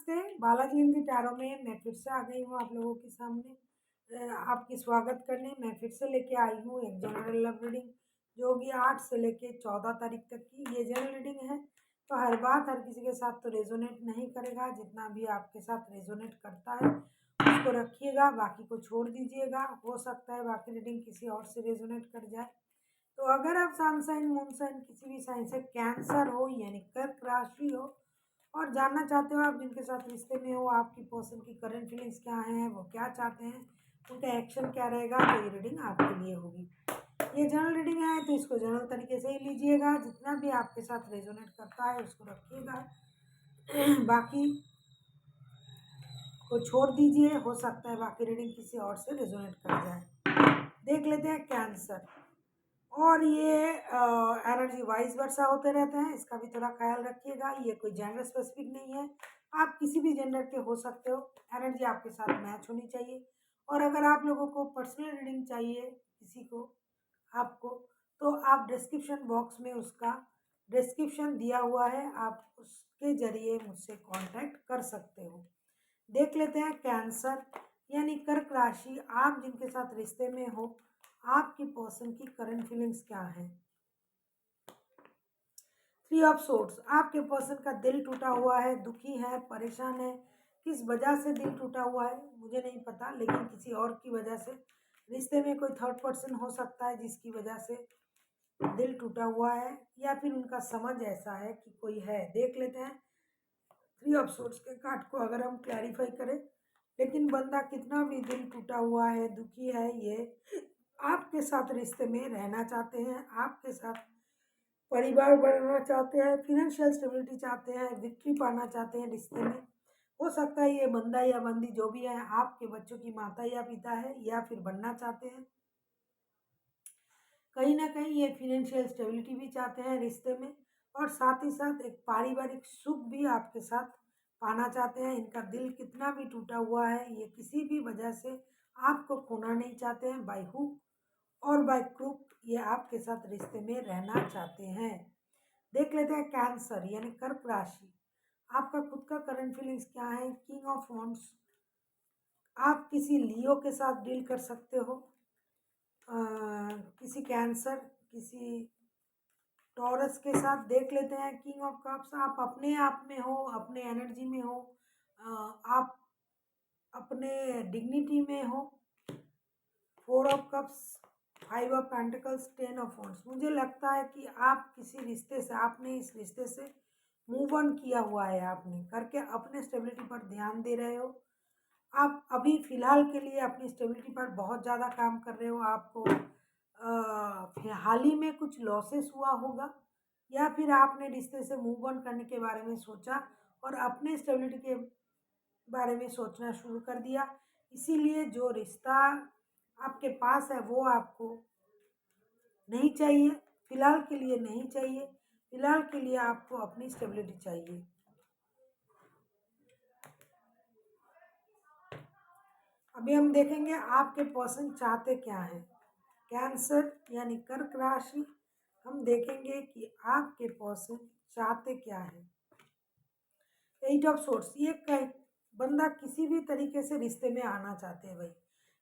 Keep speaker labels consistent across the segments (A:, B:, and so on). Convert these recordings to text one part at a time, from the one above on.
A: नमस्ते, बालाजी हिंदी टैरो में मैं फिर से आ गई हूँ आप लोगों के सामने आपकी स्वागत करने। मैं फिर से लेके आई हूँ एक जनरल लव रीडिंग जो होगी 8 से लेके 14 तारीख तक की। ये जनरल रीडिंग है तो हर बात हर किसी के साथ तो रेजोनेट नहीं करेगा, जितना भी आपके साथ रेजोनेट करता है उसको रखिएगा, बाकी को छोड़ दीजिएगा। हो सकता है बाकी रीडिंग किसी और से रेजोनेट कर जाए। तो अगर आप सन साइन मून साइन किसी भी साइन से कैंसर हो यानी कर्क राशि हो और जानना चाहते हो आप जिनके साथ रिश्ते में हो आपकी पर्सन की करंट फीलिंग्स क्या हैं, वो क्या चाहते हैं, उनका एक्शन क्या रहेगा, तो ये रीडिंग आपके लिए होगी। ये जनरल रीडिंग है तो इसको जनरल तरीके से ही लीजिएगा, जितना भी आपके साथ रेजोनेट करता है उसको रखिएगा बाकी को छोड़ दीजिए। हो सकता है बाकी रीडिंग किसी और से रेजोनेट कर जाए। देख लेते हैं कैंसर। और ये एनर्जी वाइज वर्सा होते रहते हैं, इसका भी थोड़ा ख्याल रखिएगा। ये कोई जेंडर स्पेसिफिक नहीं है, आप किसी भी जेंडर के हो सकते हो। एनर्जी आपके साथ मैच होनी चाहिए। और अगर आप लोगों को पर्सनल रीडिंग चाहिए किसी को आपको, तो आप डिस्क्रिप्शन बॉक्स में उसका डिस्क्रिप्शन दिया हुआ है, आप उसके जरिए मुझसे कांटेक्ट कर सकते हो। देख लेते हैं कैंसर यानी कर्क राशि, आप जिनके साथ रिश्ते में हो आपकी पर्सन की करंट फीलिंग्स क्या है। 3 ऑफ सोर्ड्स, आपके पर्सन का दिल टूटा हुआ है, दुखी है, परेशान है। किस वजह से दिल टूटा हुआ है मुझे नहीं पता, लेकिन किसी और की वजह से रिश्ते में कोई थर्ड पर्सन हो सकता है जिसकी वजह से दिल टूटा हुआ है, या फिर उनका समझ ऐसा है कि कोई है। देख लेते हैं 3 ऑफ सोर्ड्स के कार्ड को अगर हम क्लैरिफाई करें। लेकिन बंदा कितना भी दिल टूटा हुआ है, दुखी है, ये आपके साथ रिश्ते में रहना चाहते हैं, आपके साथ परिवार बनाना चाहते हैं, फिनेंशियल स्टेबिलिटी चाहते हैं, विक्ट्री पाना चाहते हैं रिश्ते में। हो सकता है ये बंदा या बंदी जो भी है आपके बच्चों की माता या पिता है, या फिर बनना चाहते हैं। कहीं ना कहीं ये फिनेंशियल स्टेबिलिटी भी चाहते हैं रिश्ते में, और साथ ही साथ एक पारिवारिक सुख भी आपके साथ पाना चाहते हैं। इनका दिल कितना भी टूटा हुआ है, ये किसी भी वजह से आपको खोना नहीं चाहते हैं। बाय हुक और बाय क्रूक ये आपके साथ रिश्ते में रहना चाहते हैं। देख लेते हैं कैंसर यानी कर्क राशि, आपका खुद का करंट फीलिंग्स क्या है। किंग ऑफ वॉन्ड्स, आप किसी लियो के साथ डील कर सकते हो, किसी कैंसर, किसी टॉरस के साथ। देख लेते हैं किंग ऑफ कप्स, आप अपने आप में हो, अपने एनर्जी में हो, आप अपने डिग्निटी में हो। 4 of cups, 5 of pentacles, 10 of wands. मुझे लगता है कि आप किसी रिश्ते से, आपने इस रिश्ते से मूव ऑन किया हुआ है, आपने करके अपने स्टेबिलिटी पर ध्यान दे रहे हो। आप अभी फ़िलहाल के लिए अपनी स्टेबिलिटी पर बहुत ज़्यादा काम कर रहे हो। आपको हाल ही में कुछ लॉसेस हुआ होगा, या फिर आपने रिश्ते से मूव ऑन करने के बारे में सोचा और अपने स्टेबिलिटी के बारे में सोचना शुरू कर दिया। इसीलिए जो रिश्ता आपके पास है वो आपको नहीं चाहिए, फ़िलहाल के लिए नहीं चाहिए। फ़िलहाल के लिए आपको अपनी स्टेबिलिटी चाहिए। अभी हम देखेंगे आपके पर्सन चाहते क्या हैं। कैंसर यानी कर्क राशि, हम देखेंगे कि आपके पर्सन चाहते क्या हैं। 8 ऑफ सोर्ड्स, ये बंदा किसी भी तरीके से रिश्ते में आना चाहते हैं भाई,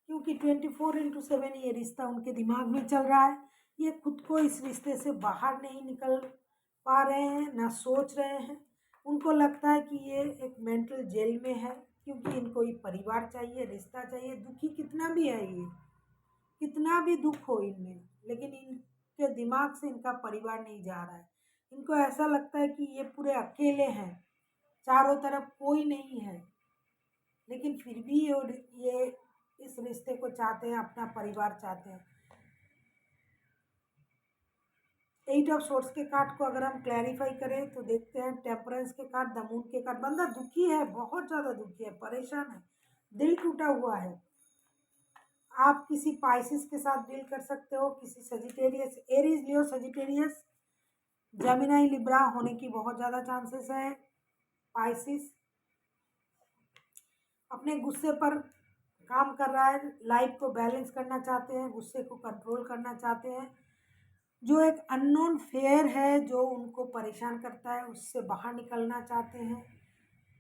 A: क्योंकि 24/7 ये रिश्ता उनके दिमाग में चल रहा है। ये खुद को इस रिश्ते से बाहर नहीं निकल पा रहे हैं, ना सोच रहे हैं। उनको लगता है कि ये एक मेंटल जेल में है, क्योंकि इनको ये परिवार चाहिए, रिश्ता चाहिए। दुखी कितना भी है ये, कितना भी दुख हो इनमें, लेकिन इनके दिमाग से इनका परिवार नहीं जा रहा है। इनको ऐसा लगता है कि ये पूरे अकेले हैं, चारों तरफ कोई नहीं है, लेकिन फिर भी ये इस रिश्ते को चाहते हैं, अपना परिवार चाहते हैं। 8 ऑफ सोर्ड्स के कार्ड को अगर हम क्लैरिफाई करें तो देखते हैं टेम्परेंस के कार्ड, द मून के कार्ड। बंदा दुखी है, बहुत ज़्यादा दुखी है, परेशान है, दिल टूटा हुआ है। आप किसी पाइसिस के साथ डील कर सकते हो, किसी सजिटेरियस, एरीज, लियो, सजिटेरियस, जेमिनी, लिब्रा होने की बहुत ज़्यादा चांसेस है। पाइसिस अपने गुस्से पर काम कर रहा है, लाइफ को बैलेंस करना चाहते हैं, गुस्से को कंट्रोल करना चाहते हैं। जो एक अननोन फेयर है जो उनको परेशान करता है, उससे बाहर निकलना चाहते हैं।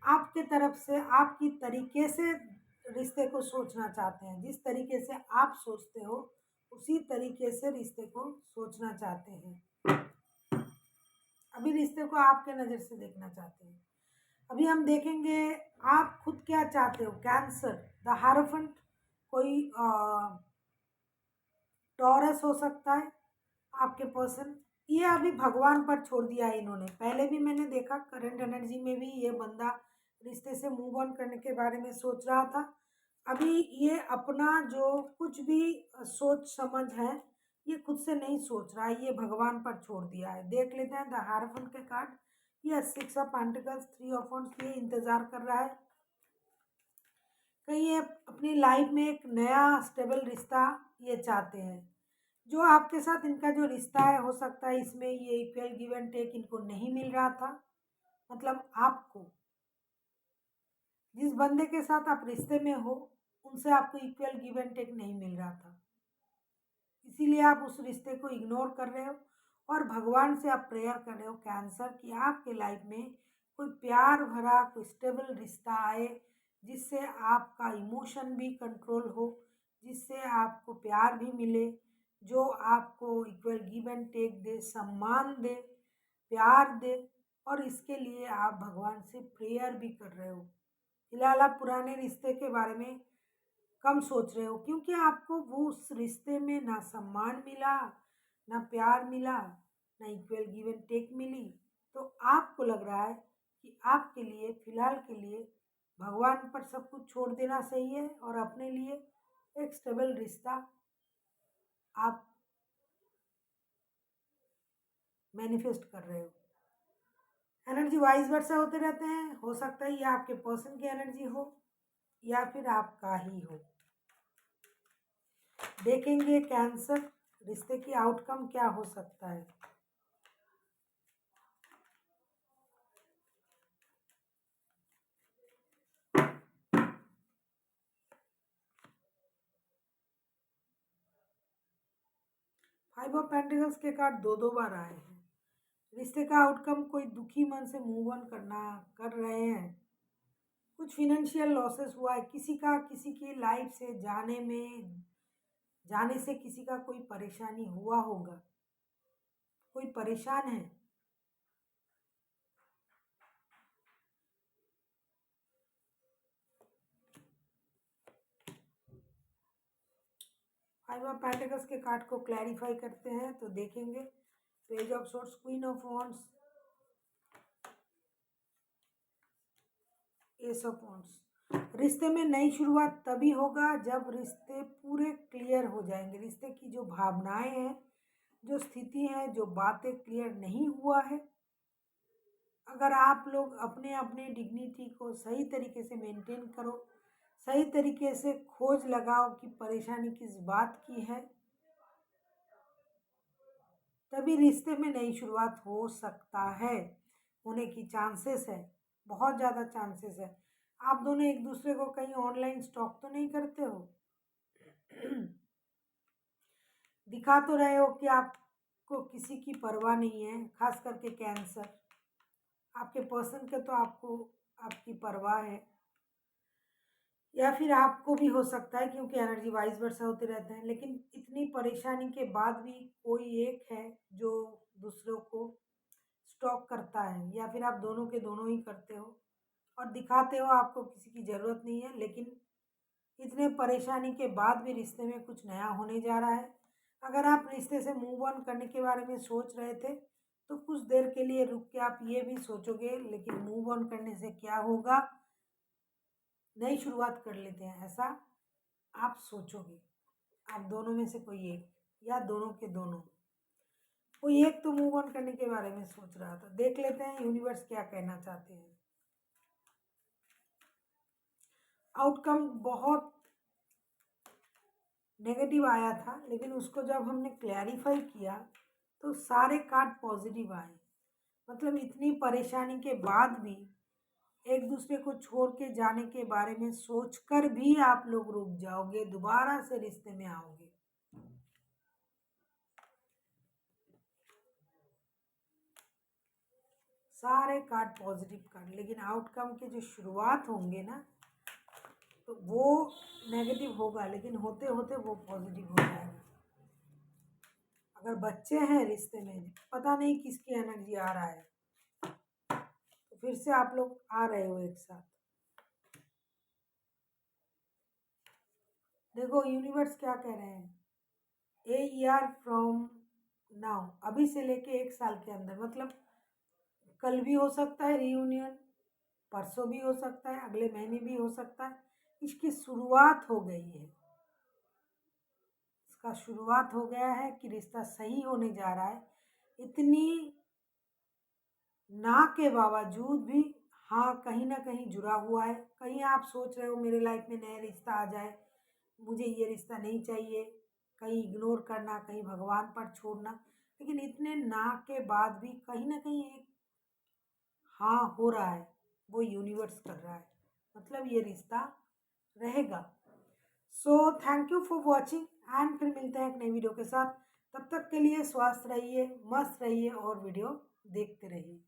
A: आपके तरफ से आपकी तरीके से रिश्ते को सोचना चाहते हैं। जिस तरीके से आप सोचते हो उसी तरीके से रिश्ते को सोचना चाहते हैं। अभी रिश्ते को आपके नज़र से देखना चाहते हैं। अभी हम देखेंगे आप खुद क्या चाहते हो। कैंसर, द हारोफेंट, कोई टॉरस हो सकता है आपके पर्सन। ये अभी भगवान पर छोड़ दिया है इन्होंने। पहले भी मैंने देखा करंट एनर्जी में भी ये बंदा रिश्ते से मूव ऑन करने के बारे में सोच रहा था। अभी ये अपना जो कुछ भी सोच समझ है ये खुद से नहीं सोच रहा है, ये भगवान पर छोड़ दिया है। देख लेते हैं द हारोफेंट के कार्ड। ये 6 ऑफ पेंटिकल्स, 3 ऑफ वॉन्ड्स, ये इंतजार कर रहा है। कहीं ये अपनी लाइफ में एक नया स्टेबल रिश्ता ये चाहते हैं। जो आपके साथ इनका जो रिश्ता है, हो सकता है इसमें ये इक्वल गिव एंड टेक इनको नहीं मिल रहा था। मतलब आपको जिस बंदे के साथ आप रिश्ते में हो उनसे आपको इक्वल गिव एंड टेक नहीं मिल रहा था, इसीलिए आप उस रिश्ते को इग्नोर कर रहे हो और भगवान से आप प्रेयर कर रहे हो कैंसर कि आपके लाइफ में कोई प्यार भरा कोई स्टेबल रिश्ता आए, जिससे आपका इमोशन भी कंट्रोल हो, जिससे आपको प्यार भी मिले, जो आपको इक्वल गिव एंड टेक दे, सम्मान दे, प्यार दे। और इसके लिए आप भगवान से प्रेयर भी कर रहे हो। फिलहाल आप पुराने रिश्ते के बारे में कम सोच रहे हो, क्योंकि आपको वो उस रिश्ते में ना सम्मान मिला, ना प्यार मिला, ना इक्वल गिव एंड टेक मिली। तो आपको लग रहा है कि आपके लिए फिलहाल के लिए भगवान पर सब कुछ छोड़ देना सही है और अपने लिए एक स्टेबल रिश्ता आप मैनिफेस्ट कर रहे हो। एनर्जी वाइस वर्सा होते रहते हैं। हो सकता है ये आपके पर्सन की एनर्जी हो या फिर आपका ही हो। देखेंगे कैंसर रिश्ते की आउटकम क्या हो सकता है। फाइव ऑफ पेंटिकल्स के कार्ड दो दो बार आए हैं। रिश्ते का आउटकम कोई दुखी मन से मूव ऑन कर रहे हैं। कुछ फिनेंशियल लॉसेस हुआ है, किसी की लाइफ से जाने से किसी का कोई परेशानी हुआ होगा, कोई परेशान है। फाइव ऑफ पेंटिकल्स के कार्ड को क्लैरिफाई करते हैं तो देखेंगे page of source, queen of wands, S of wands. रिश्ते में नई शुरुआत तभी होगा जब रिश्ते पूरे क्लियर हो जाएंगे। रिश्ते की जो भावनाएं हैं, जो स्थिति है, जो बातें क्लियर नहीं हुआ है, अगर आप लोग अपने अपने डिग्निटी को सही तरीके से मेंटेन करो, सही तरीके से खोज लगाओ कि परेशानी किस बात की है, तभी रिश्ते में नई शुरुआत हो सकता है, होने की चांसेस है, बहुत ज़्यादा चांसेस है। आप दोनों एक दूसरे को कहीं ऑनलाइन स्टॉक तो नहीं करते हो। दिखा तो रहे हो कि आपको किसी की परवाह नहीं है, खास करके कैंसर। आपके पर्सन के तो आपको आपकी परवाह है, या फिर आपको भी हो सकता है, क्योंकि एनर्जी वाइज वर्सा होते रहते हैं। लेकिन इतनी परेशानी के बाद भी कोई एक है जो दूसरों को स्टॉक करता है, या फिर आप दोनों के दोनों ही करते हो और दिखाते हो आपको किसी की ज़रूरत नहीं है। लेकिन इतने परेशानी के बाद भी रिश्ते में कुछ नया होने जा रहा है। अगर आप रिश्ते से मूव ऑन करने के बारे में सोच रहे थे तो कुछ देर के लिए रुक के आप ये भी सोचोगे, लेकिन मूव ऑन करने से क्या होगा, नई शुरुआत कर लेते हैं, ऐसा आप सोचोगे। आप दोनों में से कोई एक, या दोनों के दोनों, कोई एक तो मूव ऑन करने के बारे में सोच रहा था। देख लेते हैं यूनिवर्स क्या कहना चाहते हैं। आउटकम बहुत नेगेटिव आया था, लेकिन उसको जब हमने क्लैरिफाई किया तो सारे कार्ड पॉजिटिव आए। मतलब इतनी परेशानी के बाद भी एक दूसरे को छोड़ के जाने के बारे में सोचकर भी आप लोग रुक जाओगे, दोबारा से रिश्ते में आओगे। सारे कार्ड पॉजिटिव कार्ड, लेकिन आउटकम के जो शुरुआत होंगे ना तो वो नेगेटिव होगा, लेकिन होते होते वो पॉजिटिव हो जाएगा। अगर बच्चे हैं रिश्ते में, पता नहीं किसकी एनर्जी आ रहा है, तो फिर से आप लोग आ रहे हो एक साथ। देखो यूनिवर्स क्या कह रहे हैं, ए ईयर फ्रॉम नाउ, अभी से लेके 1 साल के अंदर, मतलब कल भी हो सकता है रियूनियन, परसों भी हो सकता है, अगले महीने भी हो सकता है। इसकी शुरुआत हो गई है, इसका शुरुआत हो गया है कि रिश्ता सही होने जा रहा है। इतनी ना के बावजूद भी हाँ कहीं ना कहीं जुड़ा हुआ है। कहीं आप सोच रहे हो मेरे लाइफ में नया रिश्ता आ जाए, मुझे ये रिश्ता नहीं चाहिए, कहीं इग्नोर करना, कहीं भगवान पर छोड़ना, लेकिन इतने ना के बाद भी कहीं ना कहीं एक हाँ हो रहा है, वो यूनिवर्स कर रहा है, मतलब ये रिश्ता रहेगा। So thank you for watching, and फिर मिलते हैं एक नई वीडियो के साथ। तब तक के लिए स्वस्थ रहिए, मस्त रहिए और वीडियो देखते रहिए।